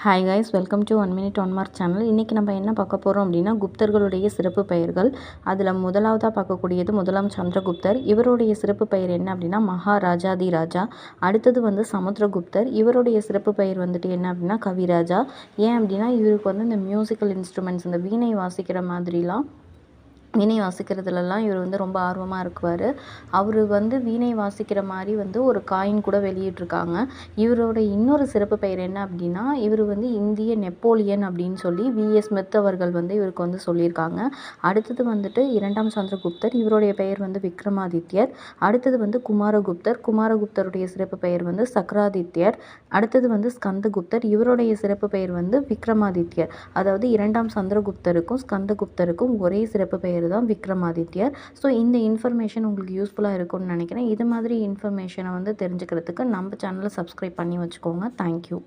Hi guys, welcome to 1 minute 1 mark channel. இன்றைக்கி நம்ம என்ன பார்க்க போகிறோம் அப்படின்னா, குப்தர்களுடைய சிறப்பு பெயர்கள். அதில் முதலாவதாக பார்க்கக்கூடியது முதலாம் சந்திரகுப்தர். இவருடைய சிறப்பு பெயர் என்ன அப்படின்னா மகாராஜாதி ராஜா. அடுத்தது வந்து சமுத்திரகுப்தர். இவருடைய சிறப்பு பெயர் வந்துட்டு என்ன அப்படின்னா கவிராஜா. ஏன் அப்படின்னா இவருக்கு வந்து இந்த மியூசிக்கல் இன்ஸ்ட்ருமெண்ட்ஸ், இந்த வீணை வாசிக்கிற மாதிரிலாம் வீணை வாசிக்கிறதுலலாம் இவர் வந்து ரொம்ப ஆர்வமாக இருக்குவார். அவர் வந்து வீணை வாசிக்கிற மாதிரி வந்து ஒரு காயின் கூட வெளியிட்டிருக்காங்க. இவரோட இன்னொரு சிறப்பு பெயர் என்ன அப்படின்னா, இவர் வந்து இந்திய நெப்போலியன் அப்படின்னு சொல்லி விஎஸ் ஸ்மித் அவர்கள் வந்து இவருக்கு வந்து சொல்லியிருக்காங்க. அடுத்தது வந்துட்டு இரண்டாம் சந்திரகுப்தர். இவருடைய பெயர் வந்து விக்ரமாதித்யர். அடுத்தது வந்து குமாரகுப்தர். குமாரகுப்தருடைய சிறப்பு பெயர் வந்து சக்கராதித்யர். அடுத்தது வந்து ஸ்கந்தகுப்தர். இவருடைய சிறப்பு பெயர் வந்து விக்ரமாதித்யர். அதாவது இரண்டாம் சந்திரகுப்தருக்கும் ஸ்கந்தகுப்தருக்கும் ஒரே சிறப்பு பெயர் தான் விக்ரமாதித்யர். ஸோ இந்த இன்ஃபர்மேஷன் உங்களுக்கு யூஸ்ஃபுல்லாக இருக்கும்னு நினைக்கிறேன். இது மாதிரி இன்ஃபர்மேஷனை வந்து தெரிஞ்சுக்கிறதுக்கு நம்ம சேனலை சப்ஸ்கிரைப் பண்ணி வச்சுக்கோங்க. தேங்க்யூ.